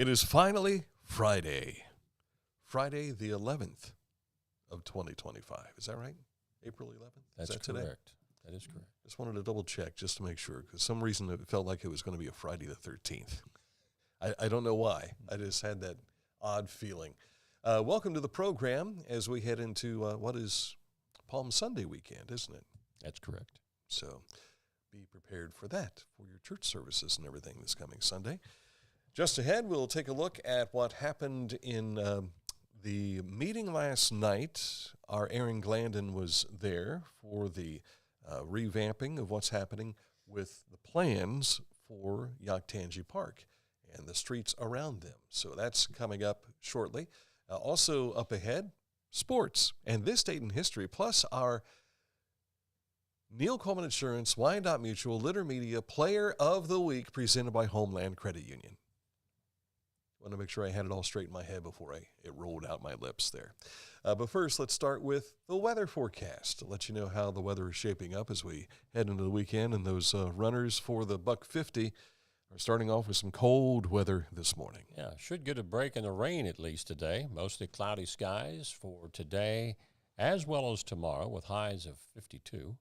It is finally Friday. Friday the 11th of 2025. Is that right? April 11th? That's correct. Today? That is correct. Just wanted to double check just to make sure, because some reason it felt like it was going to be a Friday the 13th. I don't know why. I just had that odd feeling. Welcome to the program as we head into what is Palm Sunday weekend, isn't it? That's correct. So be prepared for that, for your church services and everything this coming Sunday. Just ahead, we'll take a look at what happened in the meeting last night. Our Aaron Glandon was there for the revamping of what's happening with the plans for Chillicothe Park and the streets around them. So that's coming up shortly. Also up ahead, sports and this date in history, plus our Neil Coleman Insurance, Wyandotte Mutual, Litter Media Player of the Week presented by Homeland Credit Union. Want to make sure I had it all straight in my head before it rolled out my lips there. But first, let's start with the weather forecast to let you know how the weather is shaping up as we head into the weekend. And those runners for the $1.50 are starting off with some cold weather this morning. Yeah, should get a break in the rain at least today. Mostly cloudy skies for today as well as tomorrow with highs of 52.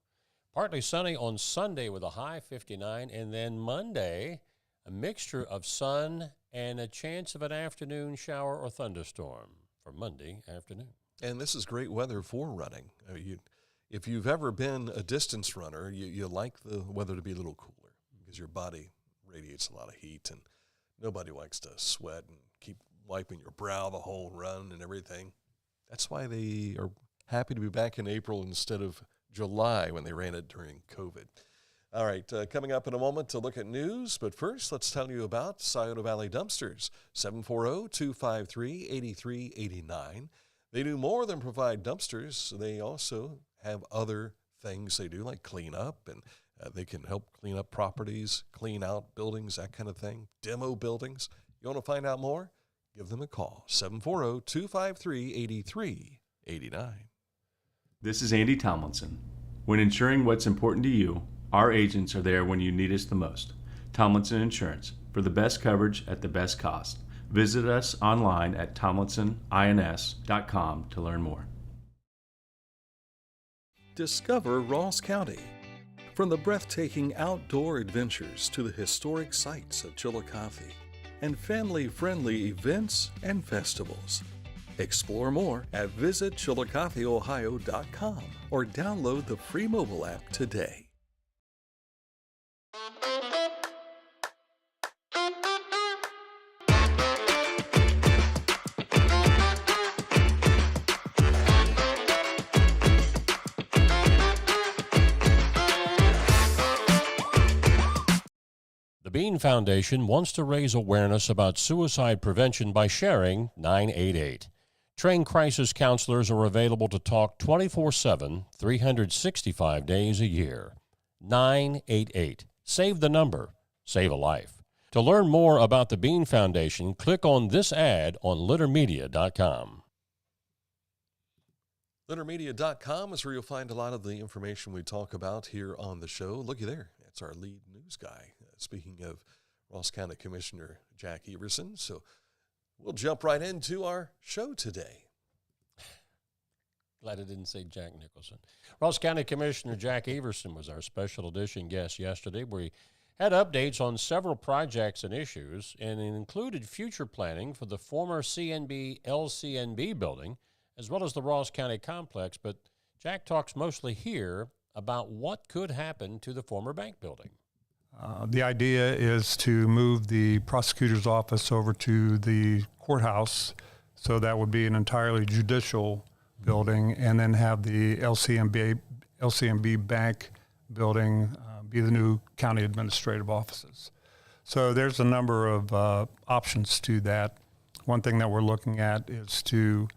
Partly sunny on Sunday with a high 59. And then Monday, a mixture of sun and a chance of an afternoon shower or thunderstorm for Monday afternoon. And this is great weather for running. If you've ever been a distance runner, you like the weather to be a little cooler because your body radiates a lot of heat, and nobody likes to sweat and keep wiping your brow the whole run and everything. That's why they are happy to be back in April instead of July when they ran it during COVID. All right, coming up in a moment to look at news, but first let's tell you about Scioto Valley Dumpsters, 740-253-8389. They do more than provide dumpsters. They also have other things they do, like clean up, and they can help clean up properties, clean out buildings, that kind of thing, demo buildings. You want to find out more? Give them a call, 740-253-8389. This is Andy Tomlinson. When ensuring what's important to you, our agents are there when you need us the most. Tomlinson Insurance, for the best coverage at the best cost. Visit us online at tomlinsonins.com to learn more. Discover Ross County. From the breathtaking outdoor adventures to the historic sights of Chillicothe and family-friendly events and festivals. Explore more at visitchillicotheohio.com or download the free mobile app today. The Bean Foundation wants to raise awareness about suicide prevention by sharing 988. Trained crisis counselors are available to talk 24/7, 365 days a year. 988. Save the number. Save a life. To learn more about the Bean Foundation, click on this ad on littermedia.com. Littermedia.com is where you'll find a lot of the information we talk about here on the show. Looky there. That's our lead news guy. Speaking of Ross County Commissioner Jack Everson. So we'll jump right into our show today. Glad I didn't say Jack Nicholson. Ross County Commissioner Jack Everson was our special edition guest yesterday, where he had updates on several projects and issues, and it included future planning for the former CNB LCNB building, as well as the Ross County complex. But Jack talks mostly here about what could happen to the former bank building. The idea is to move the prosecutor's office over to the courthouse, so that would be an entirely judicial building, and then have the LCNB bank building be the new county administrative offices. So there's a number of options to that. One thing that we're looking at is to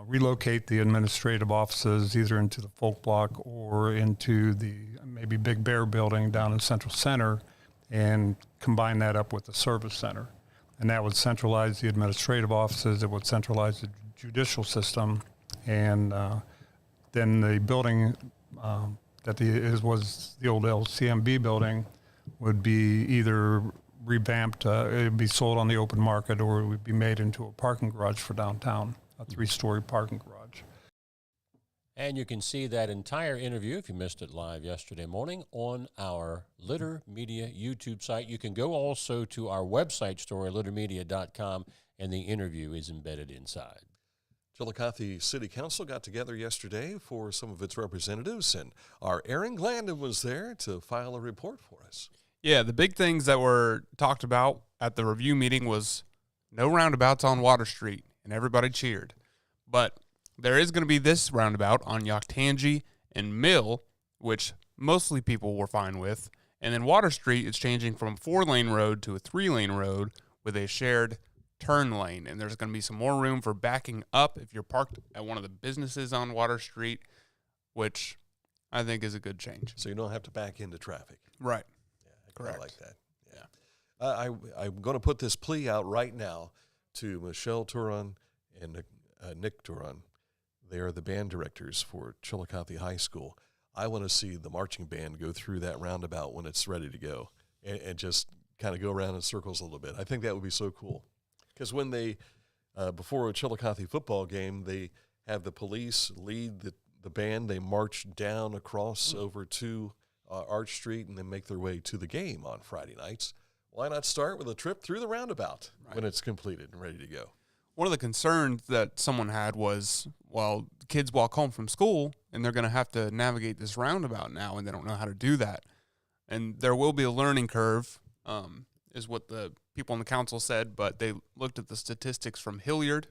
relocate the administrative offices either into the Folk Block or into the maybe Big Bear building down in Central Center, and combine that up with the service center. And that would centralize the administrative offices, it would centralize the judicial system, and then the building that was the old LCMB building would be either revamped. It would be sold on the open market, or it would be made into a parking garage for downtown, a 3-story parking garage. And you can see that entire interview, if you missed it live yesterday morning, on our Litter Media YouTube site. You can go also to our website story, littermedia.com, and the interview is embedded inside. Chillicothe City Council got together yesterday for some of its representatives, and our Aaron Glandon was there to file a report for us. Yeah, the big things that were talked about at the review meeting was no roundabouts on Water Street, and everybody cheered. But there is going to be this roundabout on Yoctangi and Mill, which mostly people were fine with. And then Water Street is changing from a 4-lane road to a 3-lane road with a shared turn lane. And there's going to be some more room for backing up if you're parked at one of the businesses on Water Street, which I think is a good change. So you don't have to back into traffic. Right. Yeah, Correct. I like that. Yeah. I'm going to put this plea out right now to Michelle Turon and Nick Turon. They are the band directors for Chillicothe High School. I want to see the marching band go through that roundabout when it's ready to go and just kind of go around in circles a little bit. I think that would be so cool. Because when they, before a Chillicothe football game, they have the police lead the band. They march down across over to Arch Street and then make their way to the game on Friday nights. Why not start with a trip through the roundabout when it's completed and ready to go? One of the concerns that someone had was, well, kids walk home from school and they're going to have to navigate this roundabout now, and they don't know how to do that. And there will be a learning curve, is what the people on the council said, but they looked at the statistics from Hilliard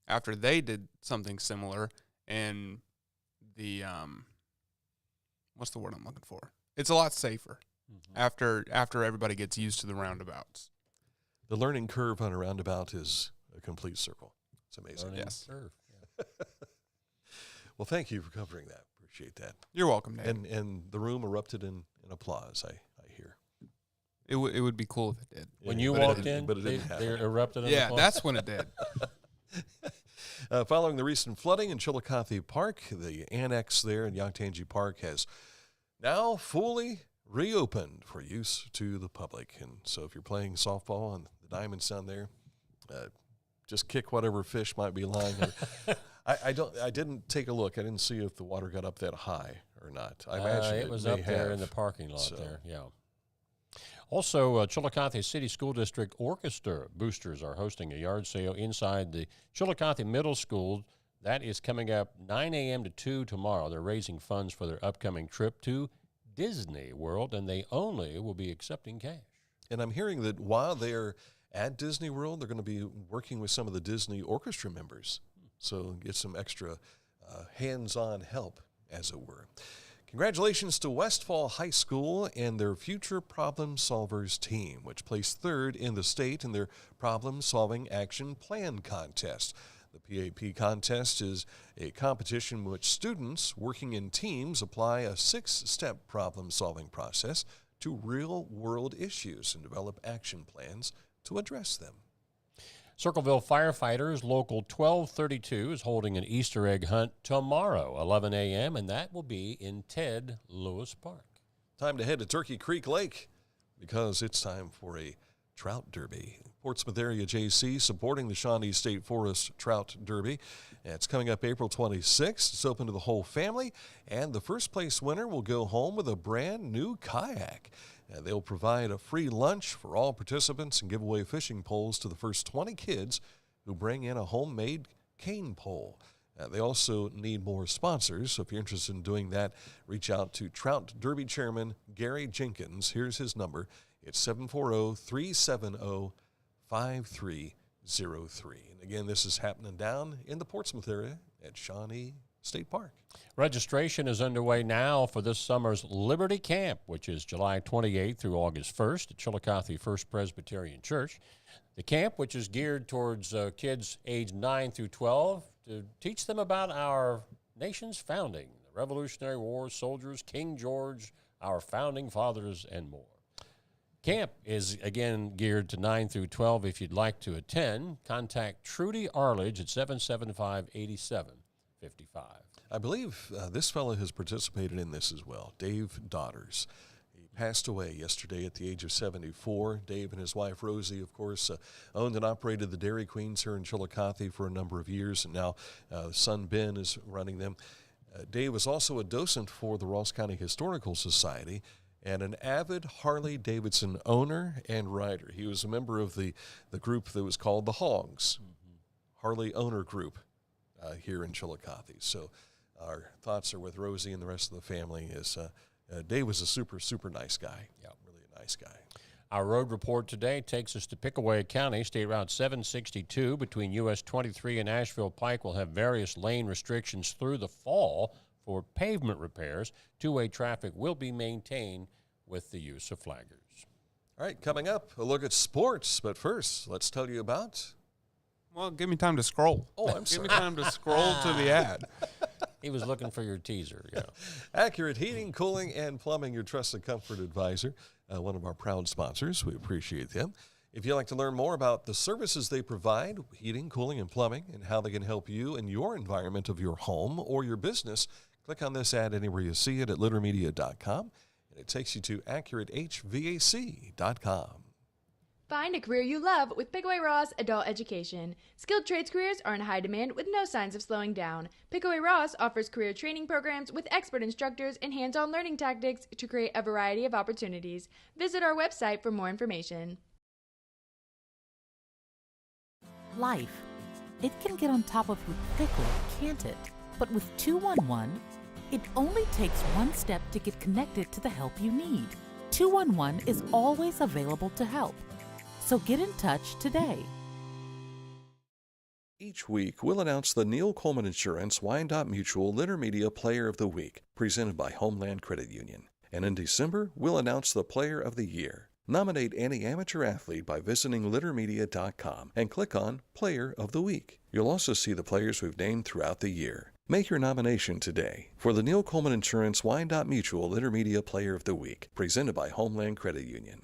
after they did something similar, and the, what's the word I'm looking for? It's a lot safer after everybody gets used to the roundabouts. The learning curve on a roundabout is a complete circle. It's amazing. Learning Yes. curve. Well, thank you for covering that. Appreciate that. You're welcome, Dave. And the room erupted in applause, I hear. It would be cool if it did. When you But it walked didn't- in, but it they didn't happen. erupted in Yeah, applause? that's when it did. Following the recent flooding in Chillicothe Park, the annex there in Yoctangi Park has now fully reopened for use to the public. And so if you're playing softball on the diamonds down there, just kick whatever fish might be lying there. I didn't take a look. I didn't see if the water got up that high or not. I imagine it was may up there in have. the parking lot So- there, yeah. Also, Chillicothe City School District Orchestra boosters are hosting a yard sale inside the Chillicothe Middle School. That is coming up 9 a.m. to 2 tomorrow. They're raising funds for their upcoming trip to Disney World, and they only will be accepting cash. And I'm hearing that while they're at Disney World, they're going to be working with some of the Disney Orchestra members. So get some extra hands-on help, as it were. Congratulations to Westfall High School and their Future Problem Solvers team, which placed third in the state in their Problem Solving Action Plan contest. The PAP contest is a competition in which students working in teams apply a 6-step problem-solving process to real-world issues and develop action plans to address them. Circleville Firefighters Local 1232 is holding an Easter egg hunt tomorrow, 11 a.m., and that will be in Ted Lewis Park. Time to head to Turkey Creek Lake because it's time for a trout derby. Portsmouth Area JC supporting the Shawnee State Forest Trout Derby. It's coming up April 26th. It's open to the whole family, and the first place winner will go home with a brand new kayak. They'll provide a free lunch for all participants and give away fishing poles to the first 20 kids who bring in a homemade cane pole. They also need more sponsors, so if you're interested in doing that, reach out to Trout Derby Chairman Gary Jenkins. Here's his number. It's 740-370-5303. And again, this is happening down in the Portsmouth area at Shawnee State Park. Registration is underway now for this summer's Liberty Camp, which is July 28th through August 1st at Chillicothe First Presbyterian Church. The camp, which is geared towards kids aged 9 through 12, to teach them about our nation's founding, the Revolutionary War, soldiers, King George, our founding fathers, and more. Camp is, again, geared to 9 through 12. If you'd like to attend, contact Trudy Arledge at 775-8755. I believe this fellow has participated in this as well, Dave Daughters. He passed away yesterday at the age of 74. Dave and his wife, Rosie, of course, owned and operated the Dairy Queens here in Chillicothe for a number of years, and now son Ben is running them. Dave was also a docent for the Ross County Historical Society and an avid Harley-Davidson owner and rider. He was a member of the group that was called the Hogs, Harley Owner Group here in Chillicothe. So our thoughts are with Rosie and the rest of the family. Dave was a super, super nice guy. Yeah, really a nice guy. Our road report today takes us to Pickaway County. State Route 762 between US 23 and Asheville Pike will have various lane restrictions through the fall for pavement repairs. Two-way traffic will be maintained with the use of flaggers. All right, coming up, a look at sports. But first, let's tell you about... Well, give me time to scroll. Oh, I'm sorry. Give me time to scroll to the ad. He was looking for your teaser. Yeah. Accurate Heating, Cooling, and Plumbing, your trusted comfort advisor, one of our proud sponsors. We appreciate them. If you'd like to learn more about the services they provide, heating, cooling, and plumbing, and how they can help you in your environment of your home or your business, click on this ad anywhere you see it at littermedia.com, and it takes you to AccurateHVAC.com. Find a career you love with Pickaway Ross Adult Education. Skilled trades careers are in high demand with no signs of slowing down. Pickaway Ross offers career training programs with expert instructors and hands-on learning tactics to create a variety of opportunities. Visit our website for more information. Life. It can get on top of you quickly, can't it? But with 211, it only takes one step to get connected to the help you need. 211 is always available to help. So get in touch today. Each week, we'll announce the Neil Coleman Insurance Wyandotte Mutual Litter Media Player of the Week, presented by Homeland Credit Union. And in December, we'll announce the Player of the Year. Nominate any amateur athlete by visiting littermedia.com and click on Player of the Week. You'll also see the players we've named throughout the year. Make your nomination today for the Neil Coleman Insurance Wyandotte Mutual Litter Media Player of the Week, presented by Homeland Credit Union.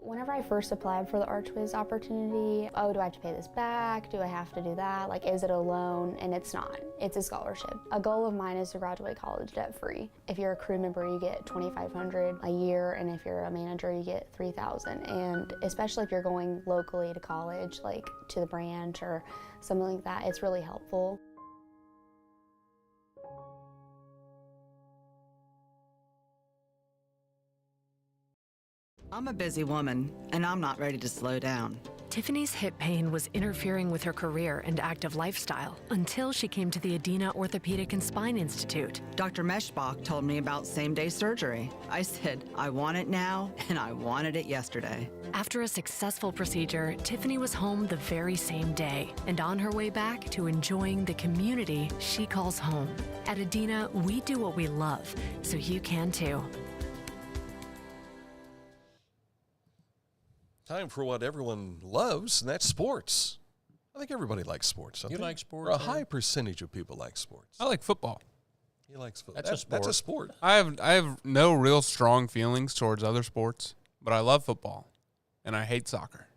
Whenever I first applied for the Archways opportunity, do I have to pay this back? Do I have to do that? Like, is it a loan? And it's not. It's a scholarship. A goal of mine is to graduate college debt-free. If you're a crew member, you get $2,500 a year, and if you're a manager, you get $3,000. And especially if you're going locally to college, like to the branch or something like that, it's really helpful. I'm a busy woman, and I'm not ready to slow down. Tiffany's hip pain was interfering with her career and active lifestyle until she came to the Adina Orthopedic and Spine Institute. Dr. Meshbach told me about same-day surgery. I said, I want it now, and I wanted it yesterday. After a successful procedure, Tiffany was home the very same day and on her way back to enjoying the community she calls home. At Adina, we do what we love, so you can too. Time for what everyone loves, and that's sports. I think everybody likes sports. You like sports? Or a high percentage of people like sports. I like football. He likes football. That's a sport. That's a sport. I have no real strong feelings towards other sports, but I love football, and I hate soccer.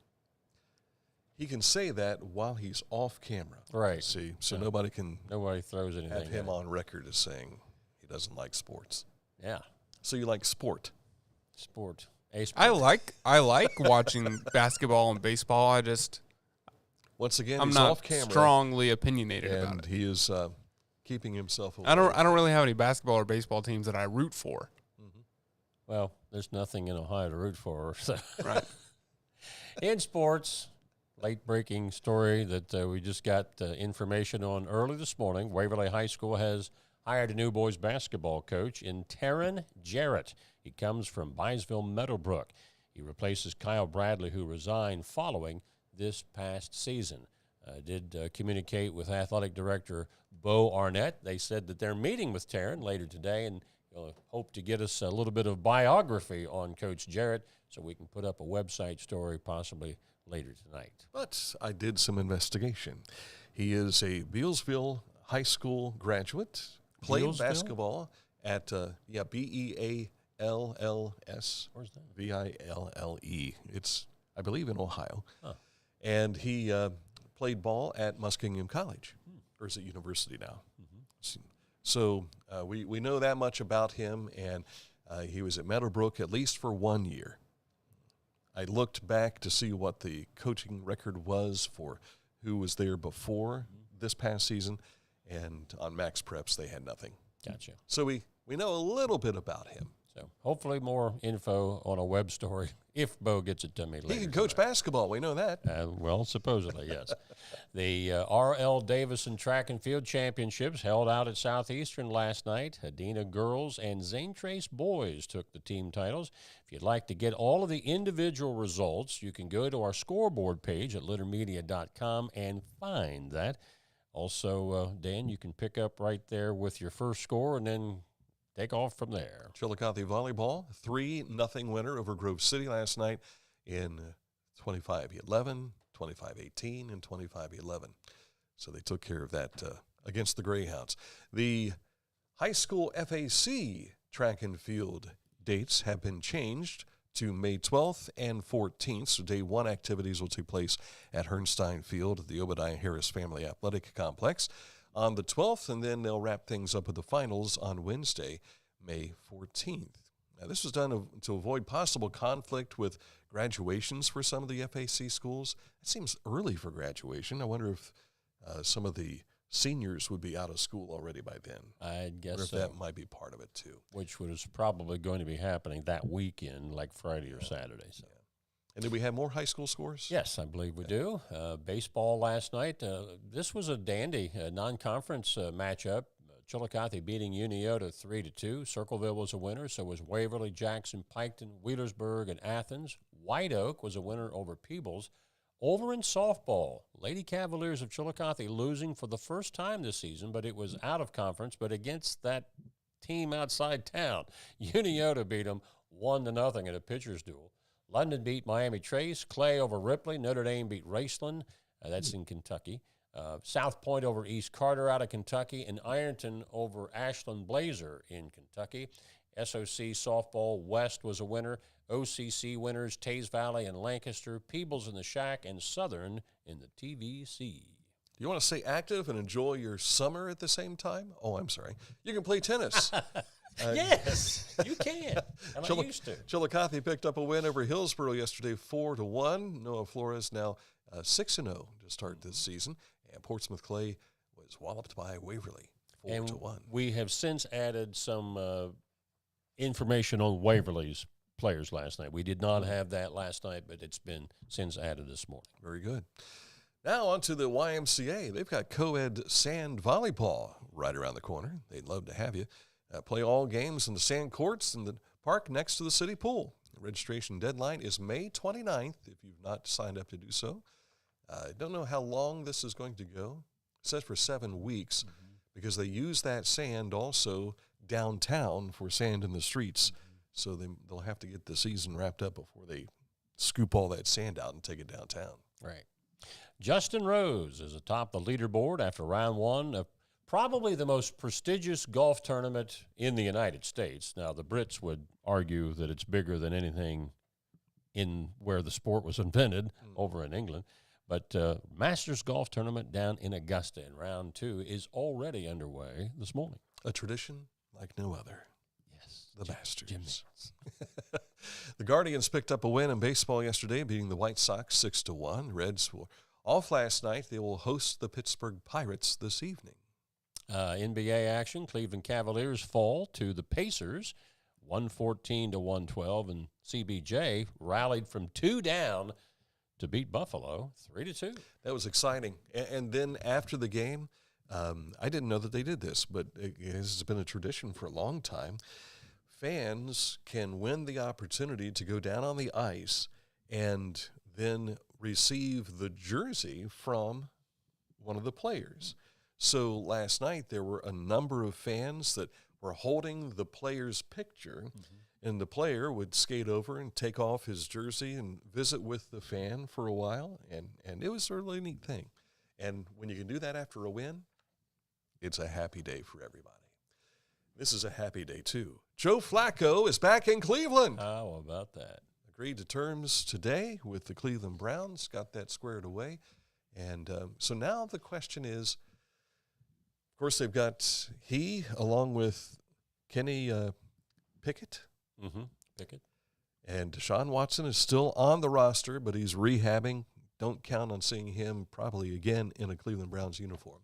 He can say that while he's off camera. Right. See, so nobody throws anything. have him at on record as saying he doesn't like sports. Yeah. So you like sport. Sport. I like watching basketball and baseball. Once again, I'm he's not off camera, strongly opinionated and about it. he is keeping himself away. I don't really have any basketball or baseball teams that I root for. Mm-hmm. Well, there's nothing in Ohio to root for. So. Right. In sports, late-breaking story that we just got information on early this morning. Waverly High School has hired a new boys basketball coach in Taryn Jarrett. He comes from Byesville Meadowbrook. He replaces Kyle Bradley, who resigned following this past season. Did communicate with athletic director Bo Arnett. They said that they're meeting with Taryn later today and hope to get us a little bit of biography on Coach Jarrett so we can put up a website story possibly later tonight. But I did some investigation. He is a Bealsville High School graduate, played Bealsville? basketball at, BEALLS. Where's that? VILLE. It's, I believe, in Ohio. Huh. And he played ball at Muskingum College, or is it university now? Mm-hmm. So we know that much about him, and He was at Meadowbrook at least for 1 year. I looked back to see what the coaching record was for who was there before this past season, and on Max Preps they had nothing. Gotcha. So we know a little bit about him. So hopefully more info on a web story if Bo gets it to me later. He can coach basketball. We know that. Well, supposedly, yes. The R.L. Davison Track and Field Championships held out at Southeastern last night. Adena girls and Zane Trace boys took the team titles. If you'd like to get all of the individual results, you can go to our scoreboard page at littermedia.com and find that. Also, Dan, you can pick up right there with your first score and then take off from there. Chillicothe Volleyball, 3-0 winner over Grove City last night in 25-11, 25-18, and 25-11. So they took care of that against the Greyhounds. The high school FAC track and field dates have been changed to May 12th and 14th. So day one activities will take place at Hernstein Field at the Obadiah Harris Family Athletic Complex on the 12th, and then they'll wrap things up with the finals on Wednesday, May 14th. Now, this was done to avoid possible conflict with graduations for some of the FAC schools. It seems early for graduation. I wonder if some of the seniors would be out of school already by then. I guess or if so. that might be part of it, too. Which was probably going to be happening that weekend, like Friday or Saturday. So. Yeah. And did we have more high school scores? Yes, I believe we do. Baseball last night. This was a dandy non-conference matchup. Chillicothe beating Uniota 3-2. Circleville was a winner. So was Waverly, Jackson, Piketon, Wheelersburg, and Athens. White Oak was a winner over Peebles. Over in softball, Lady Cavaliers of Chillicothe losing for the first time this season, but it was out of conference, but against that team outside town. Uniota beat them 1-0 in a pitcher's duel. London beat Miami Trace. Clay over Ripley. Notre Dame beat Raceland. That's in Kentucky. South Point over East Carter out of Kentucky. And Ironton over Ashland Blazer in Kentucky. SOC Softball West was a winner. OCC winners Taze Valley and Lancaster. Peebles in the Shack, and Southern in the TVC. You want to stay active and enjoy your summer at the same time? Oh, I'm sorry. You can play tennis. Yes, you can. And I used to. Chillicothe picked up a win over Hillsborough yesterday, 4-1. Noah Flores now 6-0 to start this season. And Portsmouth Clay was walloped by Waverly, 4-1. We have since added some information on Waverly's players last night. We did not have that last night, but it's been since added this morning. Very good. Now on to the YMCA. They've got co-ed sand volleyball right around the corner. They'd love to have you. Play all games in the sand courts in the park next to the city pool. The registration deadline is May 29th if you've not signed up to do so. I don't know how long this is going to go. It says for 7 weeks because they use that sand also downtown for sand in the streets. So they'll have to get the season wrapped up before they scoop all that sand out and take it downtown. Right. Justin Rose is atop the leaderboard after round one of probably the most prestigious golf tournament in the United States. Now, the Brits would argue that it's bigger than anything in where the sport was invented over in England. But Masters Golf Tournament down in Augusta in round two is already underway this morning. A tradition like no other. Yes. The Masters. The Guardians picked up a win in baseball yesterday, beating the White Sox 6-1. Reds were off last night. They will host the Pittsburgh Pirates this evening. NBA action, Cleveland Cavaliers fall to the Pacers, 114-112, and CBJ rallied from 2 down to beat Buffalo 3-2. That was exciting. And then after the game, I didn't know that they did this, but it has been a tradition for a long time. Fans can win the opportunity to go down on the ice and then receive the jersey from one of the players. So last night there were a number of fans that were holding the player's picture, and the player would skate over and take off his jersey and visit with the fan for a while, and it was a really neat thing. And when you can do that after a win, it's a happy day for everybody. This is a happy day, too. Joe Flacco is back in Cleveland. How about that? Agreed to terms today with the Cleveland Browns, got that squared away. And so now the question is, of course, they've got he, along with Kenny Pickett, Pickett. And Deshaun Watson is still on the roster, but he's rehabbing. Don't count on seeing him probably again in a Cleveland Browns uniform.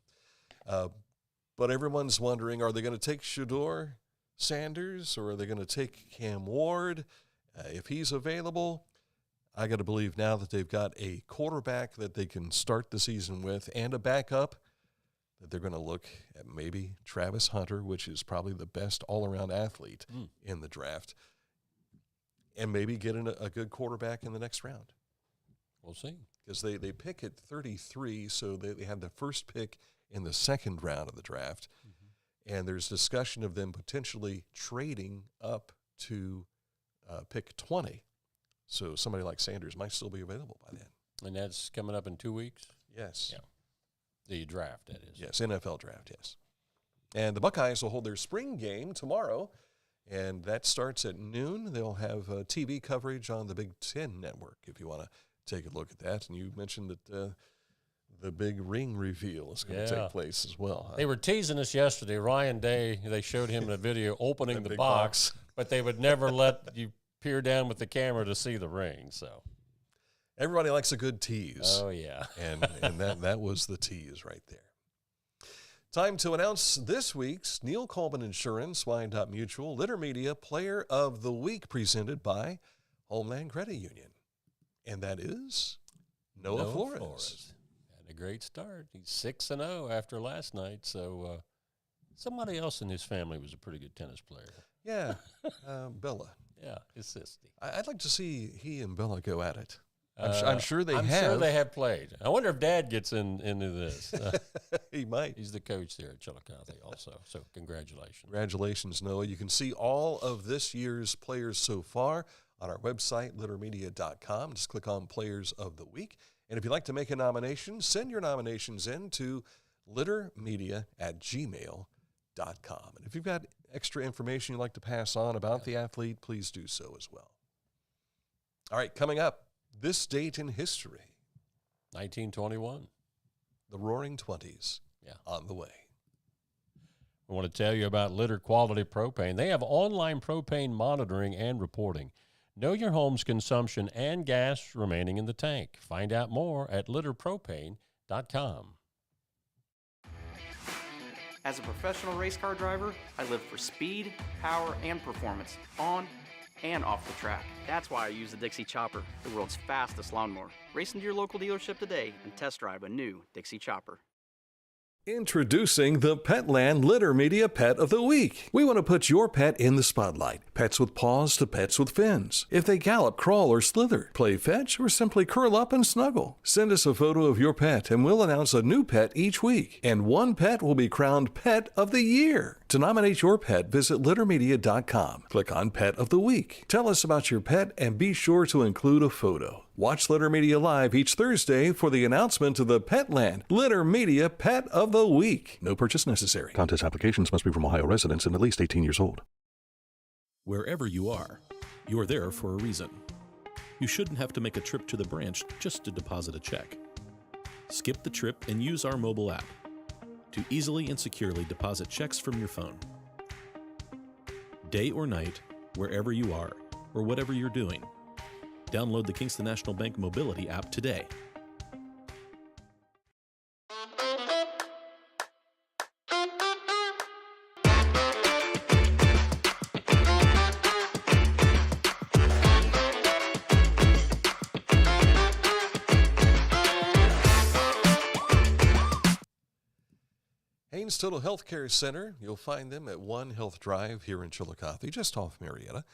But everyone's wondering, are they going to take Shedeur Sanders or are they going to take Cam Ward? If he's available, I got to believe now that they've got a quarterback that they can start the season with and a backup, that they're going to look at maybe Travis Hunter, which is probably the best all-around athlete in the draft, and maybe get in a good quarterback in the next round. We'll see. Because they pick at 33, so they have the first pick in the second round of the draft, and there's discussion of them potentially trading up to pick 20. So somebody like Sanders might still be available by then. And that's coming up in 2 weeks? Yes. Yeah. The draft, that is. Yes, NFL draft, yes. And the Buckeyes will hold their spring game tomorrow, and that starts at noon. They'll have TV coverage on the Big Ten Network if you want to take a look at that. And you mentioned that the big ring reveal is going to take place as well. Huh? They were teasing us yesterday. Ryan Day, they showed him in a video opening the box, but they would never let you peer down with the camera to see the ring. So everybody likes a good tease. Oh, yeah. and that was the tease right there. Time to announce this week's Neil Coleman Insurance Wyandotte Mutual Litter Media Player of the Week, presented by Homeland Credit Union. And that is Noah Flores. Had a great start. He's 6-0 after last night. So somebody else in his family was a pretty good tennis player. Yeah, Bella. Yeah, his sister. I'd like to see he and Bella go at it. I'm sure they have. I'm sure they have played. I wonder if Dad gets into this. He might. He's the coach there at Chillicothe also. So congratulations. Congratulations, Noah. You can see all of this year's players so far on our website, littermedia.com. Just click on Players of the Week. And if you'd like to make a nomination, send your nominations in to littermedia@gmail.com. And if you've got extra information you'd like to pass on about the athlete, please do so as well. All right, coming up, this date in history. 1921. The Roaring Twenties on the way. I want to tell you about Litter Quality Propane. They have online propane monitoring and reporting. Know your home's consumption and gas remaining in the tank. Find out more at litterpropane.com. As a professional race car driver, I live for speed, power, and performance on and off the track. That's why I use the Dixie Chopper, the world's fastest lawnmower. Race into your local dealership today and test drive a new Dixie Chopper. Introducing the Petland Litter Media Pet of the Week. We want to put your pet in the spotlight. Pets with paws to pets with fins. If they gallop, crawl, or slither, play fetch, or simply curl up and snuggle. Send us a photo of your pet and we'll announce a new pet each week. And one pet will be crowned Pet of the Year. To nominate your pet, visit littermedia.com. Click on Pet of the Week. Tell us about your pet and be sure to include a photo. Watch Litter Media Live each Thursday for the announcement of the Petland Litter Media Pet of the Week. No purchase necessary. Contest applications must be from Ohio residents and at least 18 years old. Wherever you are, you're there for a reason. You shouldn't have to make a trip to the branch just to deposit a check. Skip the trip and use our mobile app to easily and securely deposit checks from your phone. Day or night, wherever you are, or whatever you're doing, download the Kingston National Bank Mobility app today. Haynes Total Healthcare Center, you'll find them at One Health Drive here in Chillicothe, just off Marietta.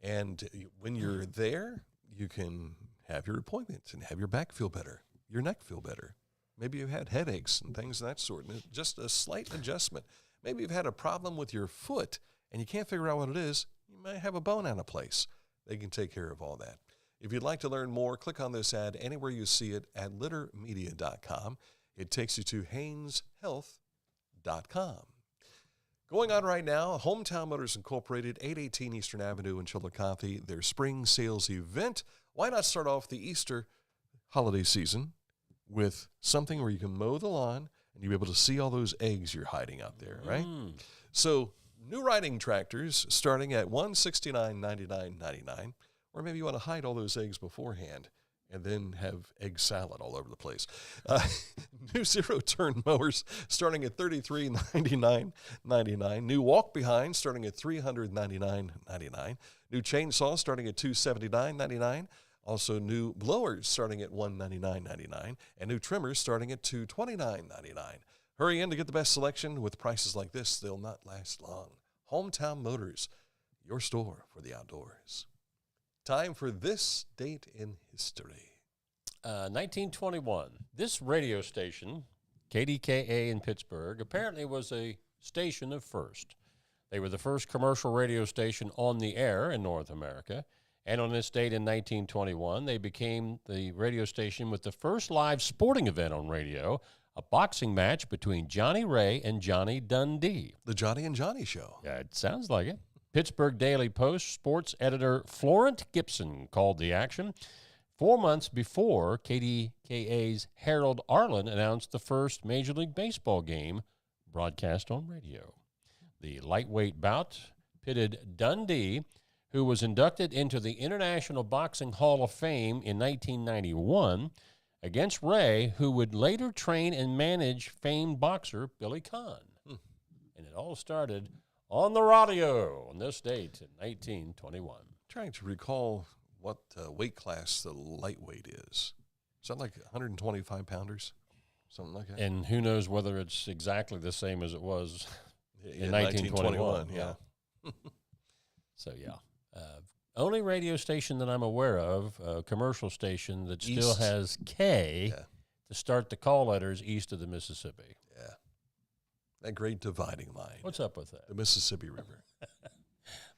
And when you're there, you can have your appointment and have your back feel better, your neck feel better. Maybe you've had headaches and things of that sort, and just a slight adjustment. Maybe you've had a problem with your foot and you can't figure out what it is. You might have a bone out of place. They can take care of all that. If you'd like to learn more, click on this ad anywhere you see it at littermedia.com. It takes you to HaynesHealth.com. Going on right now, Hometown Motors Incorporated, 818 Eastern Avenue in Chillicothe, their spring sales event. Why not start off the Easter holiday season with something where you can mow the lawn and you'll be able to see all those eggs you're hiding out there, right? So new riding tractors starting at $169.99.99, or maybe you want to hide all those eggs beforehand and then have egg salad all over the place. New zero-turn mowers starting at $33.99.99. New walk-behind starting at $399.99. New chainsaw starting at $279.99. Also new blowers starting at $199.99. And new trimmers starting at $229.99. Hurry in to get the best selection. With prices like this, they'll not last long. Hometown Motors, your store for the outdoors. Time for this date in history. 1921. This radio station, KDKA in Pittsburgh, apparently was a station of first. They were the first commercial radio station on the air in North America. And on this date in 1921, they became the radio station with the first live sporting event on radio, a boxing match between Johnny Ray and Johnny Dundee. The Johnny and Johnny Show. Yeah, it sounds like it. Pittsburgh Daily Post sports editor Florent Gibson called the action 4 months before KDKA's Harold Arlen announced the first Major League Baseball game broadcast on radio. The lightweight bout pitted Dundee, who was inducted into the International Boxing Hall of Fame in 1991, against Ray, who would later train and manage famed boxer Billy Conn. And it all started on the radio on this date in 1921. Trying to recall what weight class the lightweight is. Is that like 125 pounders? Something like that? And who knows whether it's exactly the same as it was in 1921. Yeah. So, yeah. Only radio station that I'm aware of, a commercial station that still has K to start the call letters east of the Mississippi. Yeah. That great dividing line. What's up with that? The Mississippi River.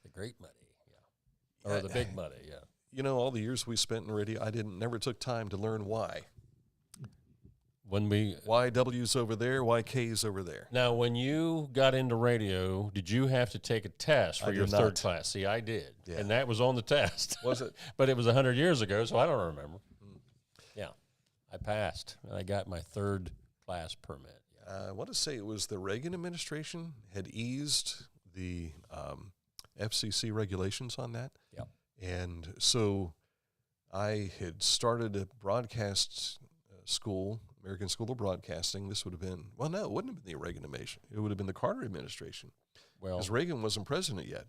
The Great Muddy, yeah. Or the Big Muddy, yeah. You know, all the years we spent in radio, I never took time to learn why. Why W's over there, why K's over there. Now, when you got into radio, did you have to take a test for your third class? See, I did. Yeah. And that was on the test. Was it? But it was 100 years ago, so I don't remember. Yeah. I passed. I got my third class permit. Yeah. I want to say it was the Reagan administration had eased the FCC regulations on that. Yep. And so I had started a broadcast school, American School of Broadcasting. This would have been, well, no, it wouldn't have been the Reagan administration. It would have been the Carter administration. Well, because Reagan wasn't president yet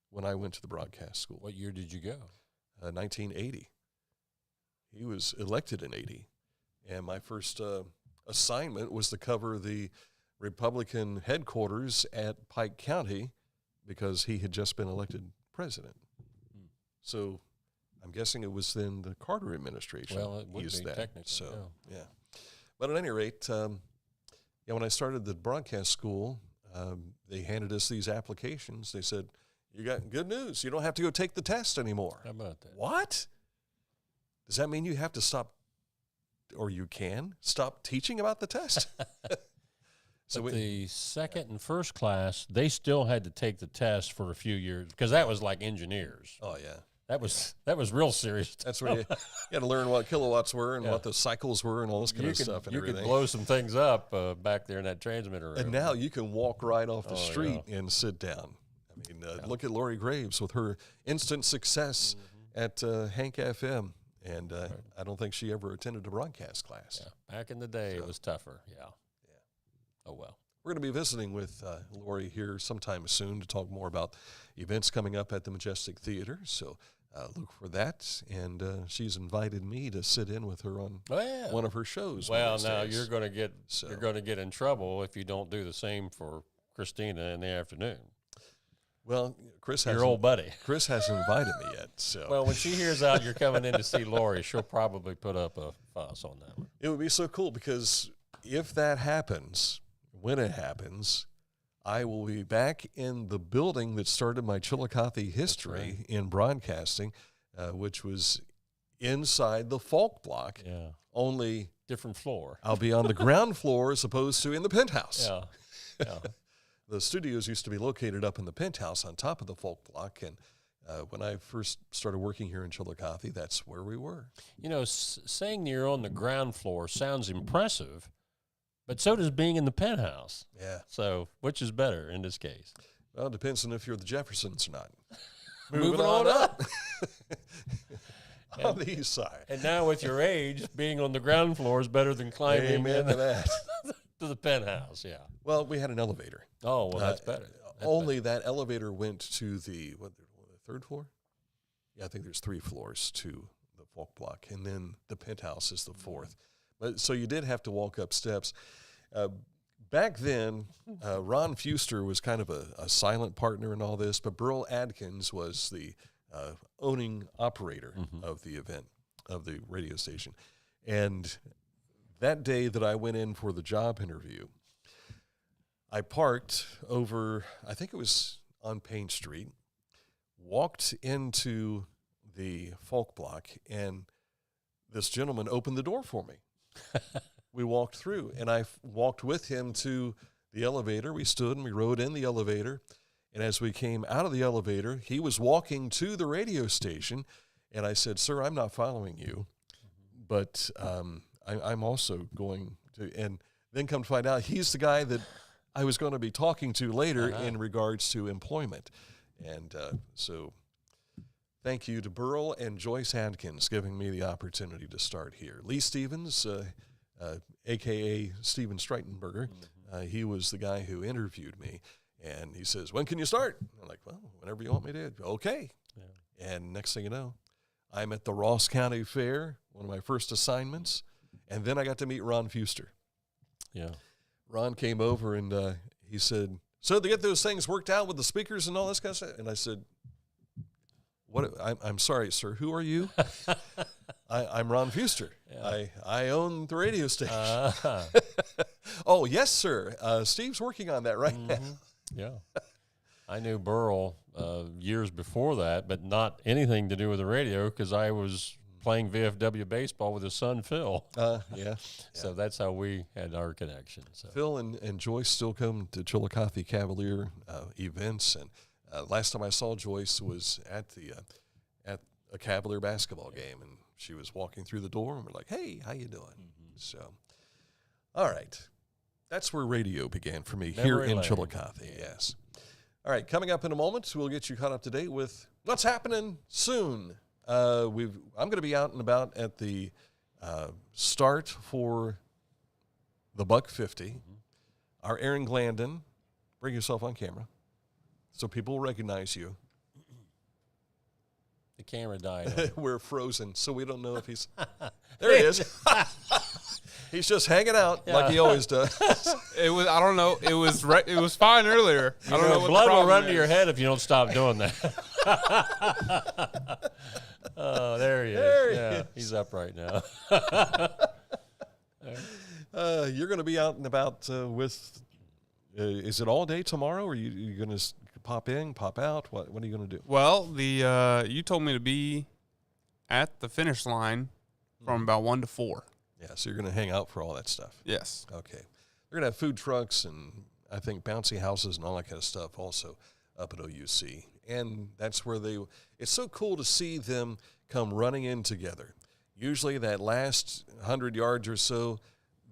when I went to the broadcast school. What year did you go? 1980. He was elected in 80. And my first assignment was to cover the Republican headquarters at Pike County because he had just been elected president. So I'm guessing it was then the Carter administration. Well, it would used be that. technically. So, yeah. But at any rate, when I started the broadcast school, they handed us these applications. They said, you got good news. You don't have to go take the test anymore. How about that? What? Does that mean you have to stop, or you can stop teaching about the test? So the second and first class, they still had to take the test for a few years because that was like engineers. Oh, yeah. That was real serious. That's where you had to learn what kilowatts were and what the cycles were and all this kind of stuff. And you everything. could blow some things up back there in that transmitter room. And now you can walk right off the street and sit down. I mean, look at Lori Graves with her instant success at Hank FM. And I don't think she ever attended a broadcast class. Yeah. Back in the day, it was tougher. Yeah. Oh, well. We're going to be visiting with Lori here sometime soon to talk more about events coming up at the Majestic Theater. So look for that. And she's invited me to sit in with her on one of her shows. Well, now you're going to get in trouble if you don't do the same for Christina in the afternoon. Well, your old buddy. Chris hasn't invited me yet. So well, when she hears out you're coming in to see Lori, she'll probably put up a fuss on that one. It would be so cool because if that happens, when it happens, I will be back in the building that started my Chillicothe history in broadcasting, which was inside the Falk block. Yeah. Only different floor. I'll be on the ground floor as opposed to in the penthouse. Yeah. The studios used to be located up in the penthouse on top of the Falk block, and when I first started working here in Chillicothe, that's where we were. You know, saying you're on the ground floor sounds impressive, but so does being in the penthouse. Yeah. So, which is better in this case? Well, it depends on if you're the Jeffersons or not. Moving on up. On the east side. And now with your age, being on the ground floor is better than climbing Amen to that. to the penthouse, yeah. Well, we had an elevator. Oh, well, that's better. Only that elevator went to the third floor? Yeah, I think there's 3 floors to the Folk Block, and then the penthouse is the 4th. But so you did have to walk up steps. Back then, Ron Fuster was kind of a silent partner in all this, but Burl Adkins was the owning operator of the event, of the radio station. And that day that I went in for the job interview, I parked over, I think it was on Payne Street, walked into the Folk Block, and this gentleman opened the door for me. We walked through, and I walked with him to the elevator. We stood and we rode in the elevator, and as we came out of the elevator, he was walking to the radio station, and I said, "Sir, I'm not following you, but I'm also going to," and then come to find out he's the guy that I was going to be talking to later in regards to employment. And so thank you to Burl and Joyce Adkins giving me the opportunity to start here. Lee Stevens, a.k.a. Steven Streitenberger, he was the guy who interviewed me. And he says, "When can you start?" I'm like, "Well, whenever you want me to." Okay. Yeah. And next thing you know, I'm at the Ross County Fair, one of my first assignments. And then I got to meet Ron Fuster. Yeah. Ron came over and he said, "So to get those things worked out with the speakers and all this kind of stuff?" And I said, "What? I'm sorry, sir. Who are you?" I'm Ron Fuster. Yeah. I own the radio station. Oh, yes, sir. Steve's working on that right now. Yeah. I knew Burl years before that, but not anything to do with the radio because I was playing VFW baseball with his son, Phil. Yeah. So that's how we had our connection. So. Phil and Joyce still come to Chillicothe Cavalier events, and last time I saw Joyce was at a Cavalier basketball game, and she was walking through the door, and we're like, "Hey, how you doing?" So, all right. That's where radio began for me here in Chillicothe, yes. All right, coming up in a moment, we'll get you caught up to date with what's happening soon. I'm going to be out and about at the start for the Buck 50. Our Aaron Glandon, bring yourself on camera so people will recognize you. The camera died. We're frozen, so we don't know if he's... There he is. He's just hanging out like he always does. It was, I don't know, it was fine earlier. I don't know what blood the will run is. to your head if you don't stop doing that. Oh, there he is. There he is. He's up right now. You're going to be out and about with... is it all day tomorrow, or are you going to pop in, pop out? What are you going to do? Well, you told me to be at the finish line from about 1 to 4. Yeah, so you're going to hang out for all that stuff. Yes. Okay. They're going to have food trucks and I think bouncy houses and all that kind of stuff also up at OUC. And that's where it's so cool to see them come running in together. Usually that last 100 yards or so,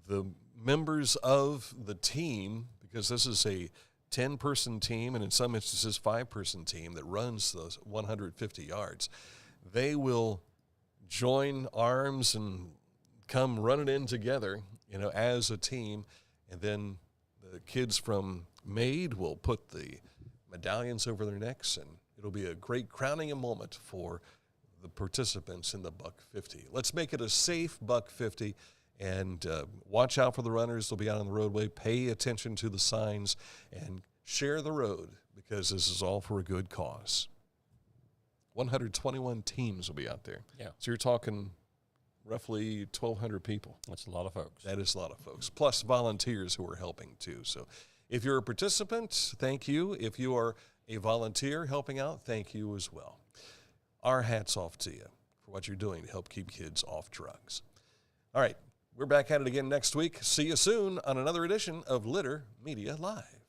the members of the team, because this is a 10-person team and in some instances 5-person team that runs those 150 yards, they will join arms and come running in together, as a team, and then the kids from Maid will put the medallions over their necks, and it'll be a great crowning moment for the participants in the Buck 50. Let's make it a safe Buck 50, and watch out for the runners. They'll be out on the roadway. Pay attention to the signs, and share the road, because this is all for a good cause. 121 teams will be out there. Yeah. So you're talking roughly 1,200 people. That's a lot of folks. That is a lot of folks, plus volunteers who are helping too. So if you're a participant, thank you. If you are a volunteer helping out, thank you as well. Our hats off to you for what you're doing to help keep kids off drugs. All right, we're back at it again next week. See you soon on another edition of Litter Media Live.